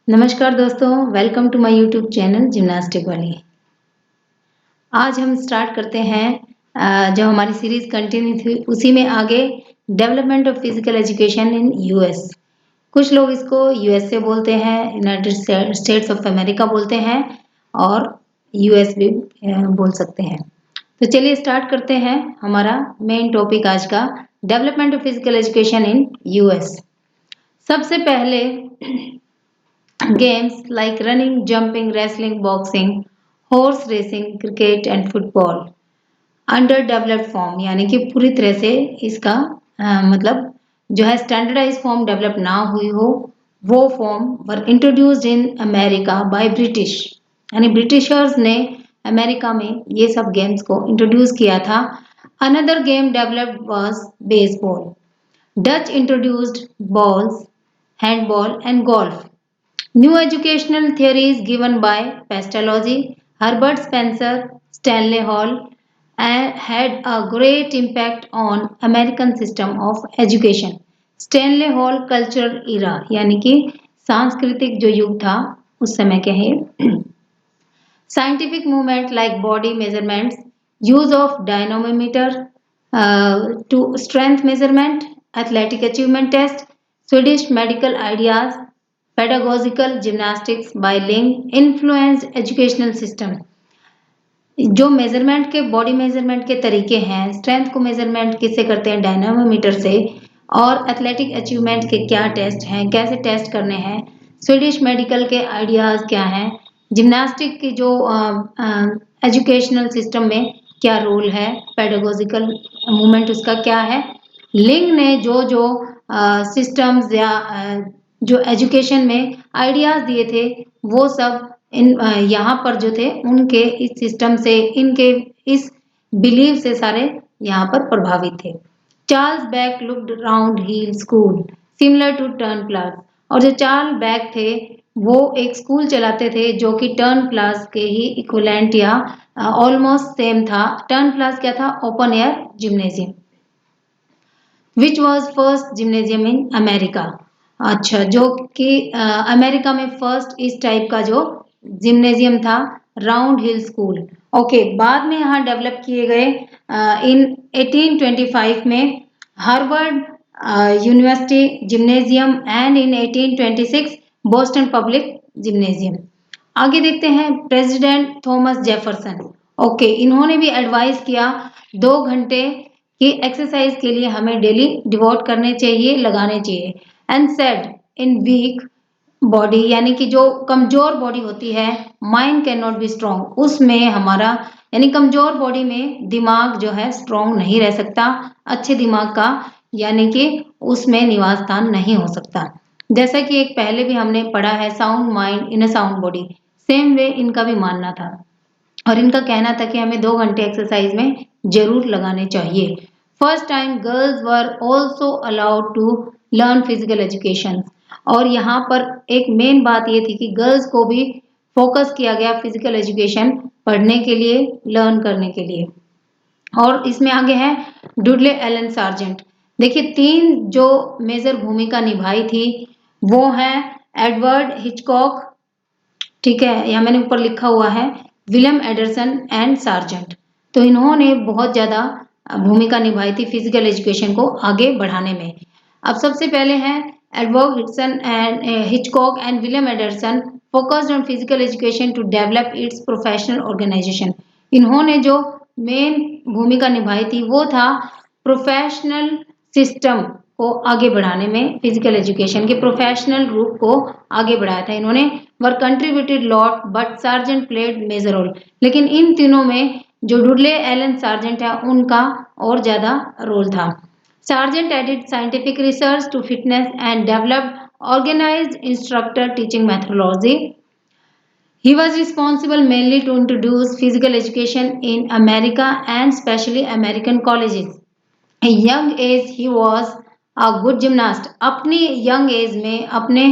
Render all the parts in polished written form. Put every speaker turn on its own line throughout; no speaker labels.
नमस्कार दोस्तों, welcome to my YouTube channel gymnastic वाली। आज हम स्टार्ट करते हैं जो हमारी सीरीज कंटिन्यू थी उसी में आगे development of physical education in US. कुछ लोग इसको यूएसए बोलते हैं, यूनाइटेड स्टेट्स ऑफ अमेरिका बोलते हैं और यूएस भी बोल सकते हैं। तो चलिए स्टार्ट करते हैं हमारा मेन टॉपिक आज का, development of physical education in US. सबसे पहले games like running, jumping, wrestling, boxing, horse racing, cricket and football under developed form, यानी कि पूरी तरह से इसका मतलब जो है स्टैंडर्डाइज फॉर्म डेवलप ना हुई हो, वो form were introduced in America by British, यानी ब्रिटिशर्स ने अमेरिका में ये सब गेम्स को इंट्रोड्यूस किया था। Another game developed was baseball. Dutch introduced balls, handball and golf. New educational theories given by Pestalozzi, Herbert Spencer, Stanley Hall had a great impact on American system of education. Stanley Hall cultural era, यानी कि सांस्कृतिक जो युग था उस समय के है। Scientific movement like body measurements, use of dynamometer to strength measurement, athletic achievement test, Swedish medical ideas, pedagogical gymnastics by Ling influenced educational system। जो मेजरमेंट के बॉडी मेजरमेंट के तरीके हैं, स्ट्रेंथ को मेजरमेंट किससे करते हैं, डायनामोमीटर से, और एथलेटिक अचीवमेंट के क्या टेस्ट हैं, कैसे टेस्ट करने हैं, स्वीडिश मेडिकल के आइडियाज क्या हैं, जिम्नास्टिक की जो एजुकेशनल सिस्टम में क्या रोल है, पेडागोजिकल मूवमेंट उसका क्या है। लिंग ने जो जो सिस्टम्स या जो एजुकेशन में आइडियाज दिए थे वो सब इन यहाँ पर जो थे उनके इस सिस्टम से, इनके इस बिलीव से सारे यहाँ पर प्रभावित थे। Charles Beck looked Round Hill School similar to turn plus, और जो चार्ल्स बैक थे वो एक स्कूल चलाते थे जो कि टर्न प्लस के ही इक्विवेलेंट या ऑलमोस्ट सेम था। टर्न प्लस क्या था, open air gymnasium, which was first gymnasium in America. अच्छा, जो कि अमेरिका में फर्स्ट इस टाइप का जो जिम्नेजियम था, राउंड हिल स्कूल। ओके, बाद में यहाँ डेवलप किए गए इन 1825 में Harvard university gymnasium and in 1826 Boston public gymnasium. आगे देखते हैं प्रेसिडेंट थॉमस जेफरसन। ओके, इन्होंने भी एडवाइस किया 2 घंटे की एक्सरसाइज के लिए हमें डेली डिवोट करने चाहिए, लगाने चाहिए। And said in weak body, यानी कि जो कमजोर बॉडी होती है, mind can not be strong, उसमें हमारा यानी कमजोर बॉडी में दिमाग जो है स्ट्रॉन्ग नहीं रह सकता, अच्छे दिमाग का यानी कि उसमें निवास स्थान नहीं हो सकता। जैसा कि एक पहले भी हमने पढ़ा है, sound mind in a sound body, same way इनका भी मानना था और इनका कहना था कि हमें 2 घंटे एक्सरसाइज में जरूर लगाने चाहिए। First time girls were also allowed to learn physical education, और यहाँ पर एक मेन बात ये थी कि गर्ल्स को भी फोकस किया गया फिजिकल एजुकेशन पढ़ने के लिए, लर्न करने के लिए। और इसमें आगे है डुडले एलन सार्जेंट। देखिए 3 जो मेजर भूमिका निभाई थी वो है एडवर्ड हिचकॉक, ठीक है, यहाँ मैंने ऊपर लिखा हुआ है विलियम एंडरसन एंड सार्जेंट। तो इन्होंने बहुत ज्यादा भूमिका निभाई थी फिजिकल एजुकेशन को आगे बढ़ाने में। अब सबसे पहले हैं Edward Hitson and Hitchcock and William Anderson focused on physical education to develop its professional organisation. इन्होंने जो मेन भूमिका निभाई थी वो था प्रोफेशनल सिस्टम को आगे बढ़ाने में, फिजिकल एजुकेशन के प्रोफेशनल रूप को आगे बढ़ाया था इन्होंने। Were contributed lot but Sargent played major role, लेकिन इन तीनों में जो डुडले एलन सार्जेंट है उनका और ज्यादा रोल था। Sargent added scientific research to fitness and developed organized instructor teaching methodology. He was responsible mainly to introduce physical education in America and especially American colleges. At young age he was a good gymnast. अपनी young age में, अपने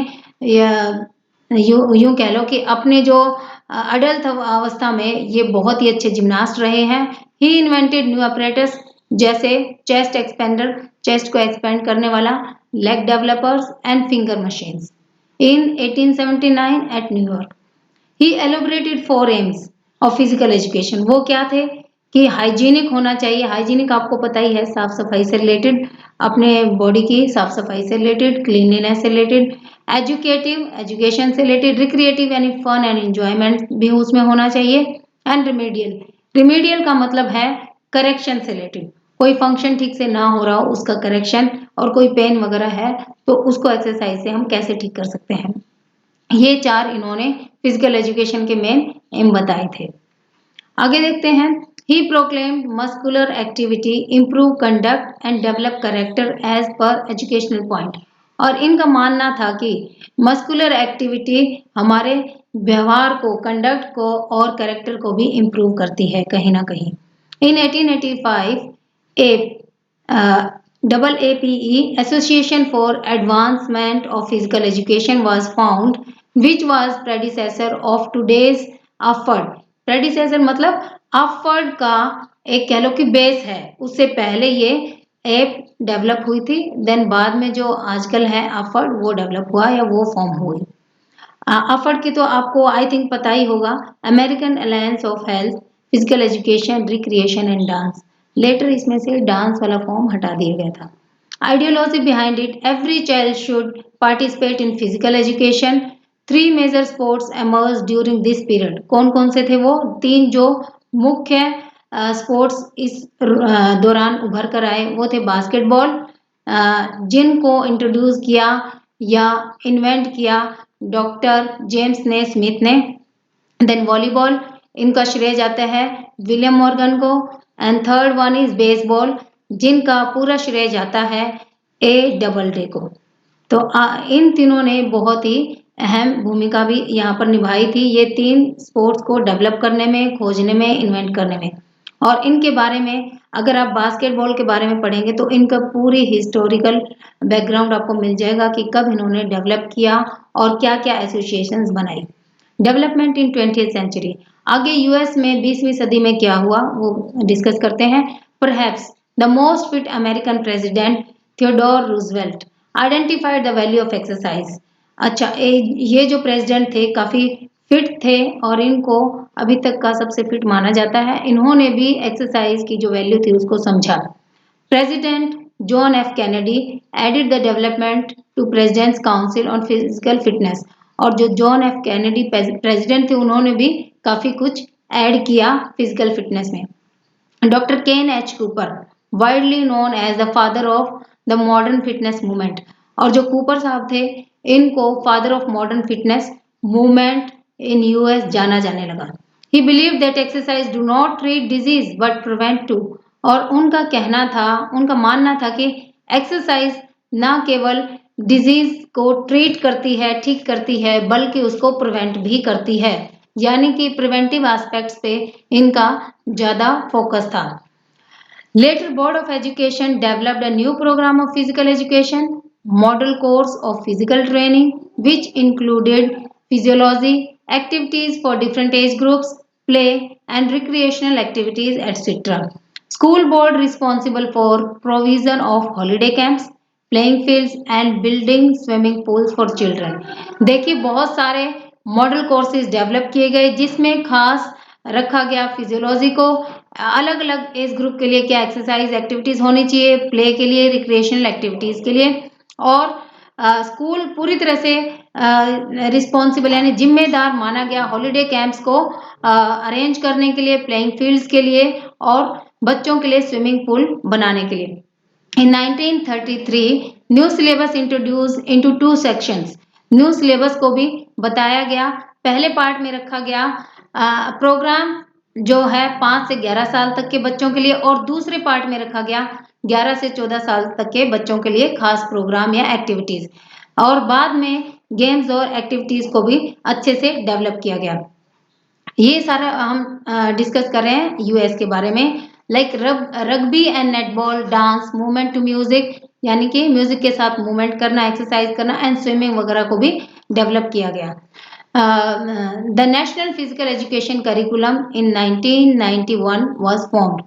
यूं कह लो कि अपने जो adult अवस्था में ये बहुत ही अच्छे जिम्नास्ट रहे हैं। ही इन्वेंटेड न्यू अपरेटस जैसे चेस्ट एक्सपेंडर, चेस्ट को एक्सपेंड करने वाला, leg developers and finger machines. in 1879 at New York. He elaborated four aims of physical education. वो क्या थे कि हाइजीनिक होना चाहिए. हाइजीनिक आपको पता ही है, साफ सफाई से रिलेटेड, अपने बॉडी की साफ सफाई से रिलेटेड, क्लीनलीनेस से रिलेटेड, एजुकेटिव एजुकेशन से रिलेटेड, रिक्रिएटिव यानी फन एंड एंजॉयमेंट भी उसमें होना चाहिए, एंड रिमेडियल. रिमेडियल का मतलब है करेक्शन से रिलेटेड. कोई फंक्शन ठीक से ना हो रहा हो उसका करेक्शन, और कोई पेन वगैरह है तो उसको एक्सरसाइज से हम कैसे ठीक कर सकते हैं. ये चार इन्होंने फिजिकल एजुकेशन के मेन एम बताए थे. आगे देखते हैं. He proclaimed muscular activity improve conduct and develop character as per educational point. और इनका मानना था कि मस्कुलर एक्टिविटी हमारे व्यवहार को, कंडक्ट को और करेक्टर को भी इम्प्रूव करती है कहीं ना कहीं. इन 1885 ए AAPE Association for Advancement of Physical Education was found, which was predecessor of today's AFED. predecessor मतलब AFED का एक कह लो कि बेस है. उससे पहले ये ऐप डेवलप हुई थी, देन बाद में जो आजकल है AFED वो डेवलप हुआ या वो फॉर्म हुई. AFED की तो आपको आई थिंक पता ही होगा, American alliance of health, physical education, recreation and dance. Later इसमें से डांस वाला फॉर्म हटा दिया गया था. Ideology behind it, every child should participate in physical education. Three major sports emerge during this period. कौन कौन से थे वो? तीन जो मुख्य स्पोर्ट्स इस दौरान उभर कर आए वो थे बास्केटबॉल, जिनको इंट्रोड्यूस किया या इन्वेंट किया डॉक्टर जेम्स ने स्मिथ ने. देन वॉलीबॉल, इनका श्रेय जाता है विलियम मॉर्गन को. And third one is baseball, जिनका पूरा श्रेय जाता है A. को. तो इन तीनों ने बहुत ही अहम भूमिका भी यहाँ पर निभाई थी, ये तीन स्पोर्ट्स को डेवलप करने में, खोजने में, इन्वेंट करने में. और इनके बारे में अगर आप बास्केटबॉल के बारे में पढ़ेंगे तो इनका पूरी हिस्टोरिकल बैकग्राउंड आपको मिल जाएगा कि कब इन्होंने डेवलप किया और क्या क्या एसोसिएशंस बनाई. Development in 20th century. आगे यूएस में 20वीं सदी में क्या हुआ वो डिस्कस करते हैं. Perhaps the most fit American president Theodore Roosevelt identified the value of exercise. अच्छा, ये जो प्रेसिडेंट थे काफी फिट थे और इनको अभी तक का सबसे फिट माना जाता है. इन्होंने भी एक्सरसाइज की जो वैल्यू थी उसको समझा. President John F Kennedy added the development to president's council on physical fitness. और जो जॉन एफ कैनेडी प्रेसिडेंट थे उन्होंने भी काफी कुछ ऐड किया फिजिकल फिटनेस में. Doctor Ken H Cooper, widely known as the father of the modern fitness movement. और जो कूपर साहब थे इनको father of modern fitness movement in US जाना जाने लगा. He believe that exercise do not treat disease but prevent too. और उनका कहना था, उनका मानना था कि एक्सरसाइज ना केवल डिजीज को ट्रीट करती है, ठीक करती है, बल्कि उसको प्रिवेंट भी करती है. यानी कि प्रिवेंटिव एस्पेक्ट्स पे इनका ज्यादा फोकस था. Later, Board of Education developed a new program of physical education, model course of physical training, which included physiology, activities for different age groups, play and recreational activities, etc. School board responsible for provision of holiday camps, playing fields and building swimming pools for children. देखिए बहुत सारे model courses develop किए गए जिसमें खास रखा गया physiology को, अलग अलग एज ग्रुप के लिए क्या एक्सरसाइज एक्टिविटीज होनी चाहिए, प्ले के लिए, रिक्रिएशनल एक्टिविटीज के लिए. और स्कूल पूरी तरह से रिस्पॉन्सिबल यानी जिम्मेदार माना गया हॉलीडे कैंप्स को अरेंज करने के लिए, प्लेइंग फील्ड्स के लिए और बच्चों के लिए स्विमिंग पूल बनाने के लिए. In 1933, new syllabus introduce into two sections. New syllabus को भी बताया गया. पहले पार्ट में रखा गया प्रोग्राम जो है 5 से 11 साल तक के बच्चों के लिए, और दूसरे पार्ट में रखा गया 11 से 14 साल तक के बच्चों के लिए खास प्रोग्राम या एक्टिविटीज. और बाद में गेम्स और एक्टिविटीज को भी अच्छे से डेवलप किया गया. ये सारा हम डिस्कस कर रहे हैं यूएस के बारे में. Like rugby and netball, dance, movement to music यानी कि म्यूजिक के साथ मूवमेंट करना, एक्सरसाइज करना, एंड स्विमिंग वगैरह को भी डेवलप किया गया. The national physical education curriculum in 1991 was formed.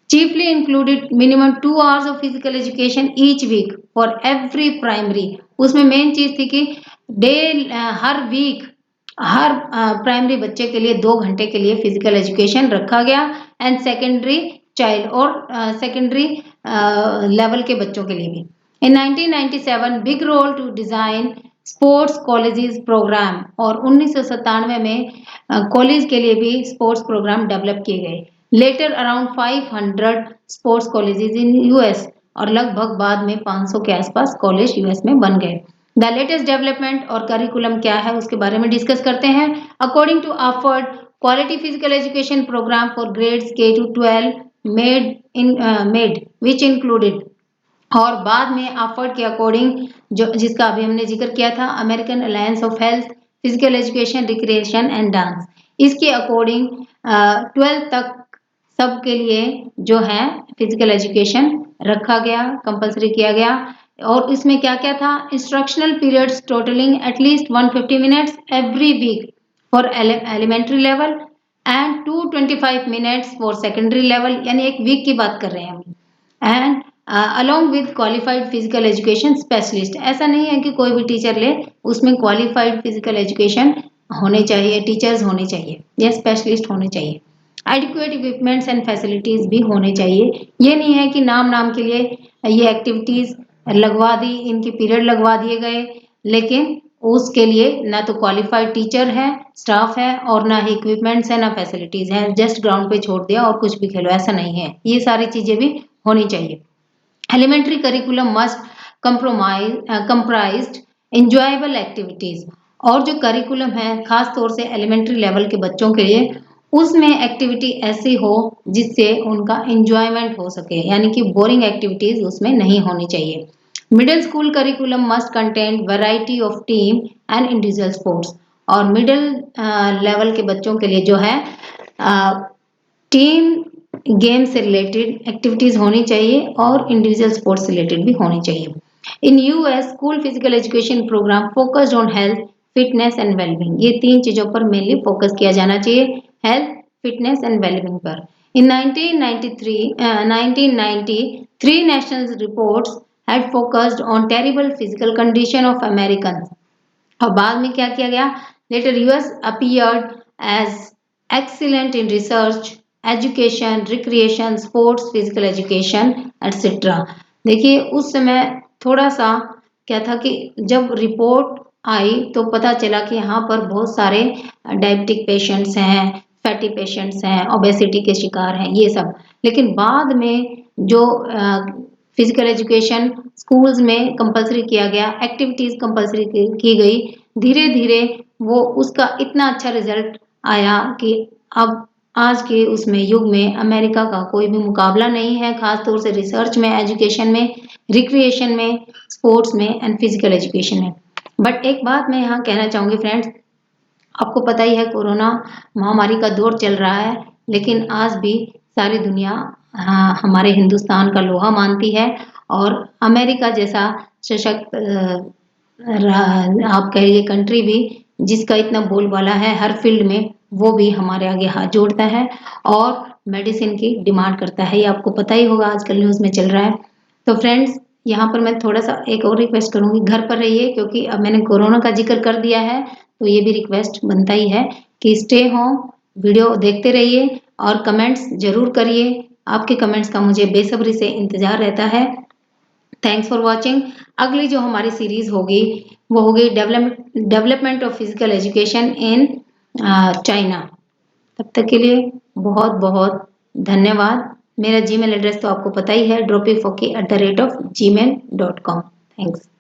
Chiefly included minimum 2 hours of physical education each week for every primary उसमें मेन चीज थी कि डे हर वीक हर प्राइमरी बच्चे के लिए 2 घंटे के लिए फिजिकल एजुकेशन रखा गया एंड सेकेंडरी चाइल्ड और सेकेंडरी लेवल के बच्चों के लिए भी। In 1997 big role to design sports colleges programme, और 1997 में कॉलेज के लिए भी स्पोर्ट्स प्रोग्राम डेवलप किए गए। Later around 500 sports colleges in US, और लगभग बाद में 500 के आसपास कॉलेज यूएस में बन गए। द लेटेस्ट डेवलपमेंट और करिकुलम क्या है उसके बारे में डिस्कस करते हैं। According to offered quality physical education programme for grades K to 12 made which included, और बाद में ऑफर्ड के अकॉर्डिंग जो जिसका अभी हमने जिक्र किया था, American alliance of health physical education recreation and dance, इसके अकॉर्डिंग 12 तक सबके लिए जो है फिजिकल एजुकेशन रखा गया, कंपलसरी किया गया। और इसमें क्या क्या था, instructional periods totalling at least 150 minutes every week for elementary level and 225 minutes for secondary level, यानी एक वीक की बात कर रहे हैं हम। And along with qualified physical education specialist, ऐसा नहीं है कि कोई भी टीचर ले, उसमें क्वालिफाइड फिजिकल एजुकेशन होने चाहिए, टीचर्स होने चाहिए या स्पेशलिस्ट होने चाहिए। एडिक्वेट इक्विपमेंट्स एंड फैसिलिटीज भी होने चाहिए। ये नहीं है कि नाम नाम के लिए ये एक्टिविटीज लगवा दी, इनके पीरियड लगवा दिए गए, लेकिन उसके लिए ना तो क्वालिफाइड टीचर है, स्टाफ है, और ना ही इक्विपमेंट्स है, ना फैसिलिटीज है, जस्ट ग्राउंड पे छोड़ दिया और कुछ भी खेलो, ऐसा नहीं है। ये सारी चीजें भी होनी चाहिए। Elementary curriculum must comprised enjoyable activities, और जो करिकुलम है खास तौर से एलिमेंट्री लेवल के बच्चों के लिए, उसमें एक्टिविटी ऐसी हो जिससे उनका एंजॉयमेंट हो सके, यानी कि बोरिंग एक्टिविटीज उसमें नहीं होनी चाहिए। Middle school curriculum must contain variety of team and individual sports, और मिडिल लेवल के बच्चों के लिए जो है टीम गेम से रिलेटेड एक्टिविटीज होनी चाहिए और इंडिविजुअल स्पोर्ट्स से रिलेटेड भी होनी चाहिए। In US school physical education programme focused on health, fitness and wellbeing, ये 3 चीजों पर मेनली फोकस किया जाना चाहिए, हेल्थ, फिटनेस एंड वेलबींग पर। इन 1993 national reports had focused on terrible physical condition of Americans, और बाद में क्या किया गया, later US appeared as excellent in research, education, recreation, sports, physical education et cetera. देखिए उस समय थोड़ा सा क्या था कि जब रिपोर्ट आई तो पता चला कि यहाँ पर बहुत सारे डायबिटिक पेशेंट्स हैं, फैटी पेशेंट्स हैं, ओबेसिटी के शिकार हैं, ये सब। लेकिन बाद में जो फिजिकल एजुकेशन स्कूल्स में कंपलसरी किया गया, एक्टिविटीज कंपलसरी की गई, धीरे धीरे वो उसका इतना अच्छा रिजल्ट आया कि अब आज के उसमें युग में अमेरिका का कोई भी मुकाबला नहीं है, खास तौर से रिसर्च में, एजुकेशन में, रिक्रिएशन में, स्पोर्ट्स में एंड फिजिकल एजुकेशन में। बट एक बात मैं यहाँ कहना चाहूंगी फ्रेंड्स, आपको पता ही है कोरोना महामारी का दौर चल रहा है, लेकिन आज भी सारी दुनिया हमारे हिंदुस्तान का लोहा मानती है, और अमेरिका जैसा सशक्त आप कहिए कंट्री भी, जिसका इतना बोलबाला है हर फील्ड में, वो भी हमारे आगे हाथ जोड़ता है और मेडिसिन की डिमांड करता है। ये आपको पता ही होगा, आजकल न्यूज़ में चल रहा है। तो फ्रेंड्स यहाँ पर मैं थोड़ा सा एक और रिक्वेस्ट करूंगी, घर पर रहिए, क्योंकि अब मैंने कोरोना का जिक्र कर दिया है तो ये भी रिक्वेस्ट बनता ही है कि स्टे होम, वीडियो देखते रहिए और कमेंट्स जरूर करिए। आपके कमेंट्स का मुझे बेसब्री से इंतजार रहता है। Thanks for watching. अगली जो हमारी सीरीज होगी वो होगी development of physical education in China. तब तक के लिए बहुत बहुत धन्यवाद। मेरा जीमेल एड्रेस तो आपको पता ही है, dropifoki@gmail.com। थैंक्स।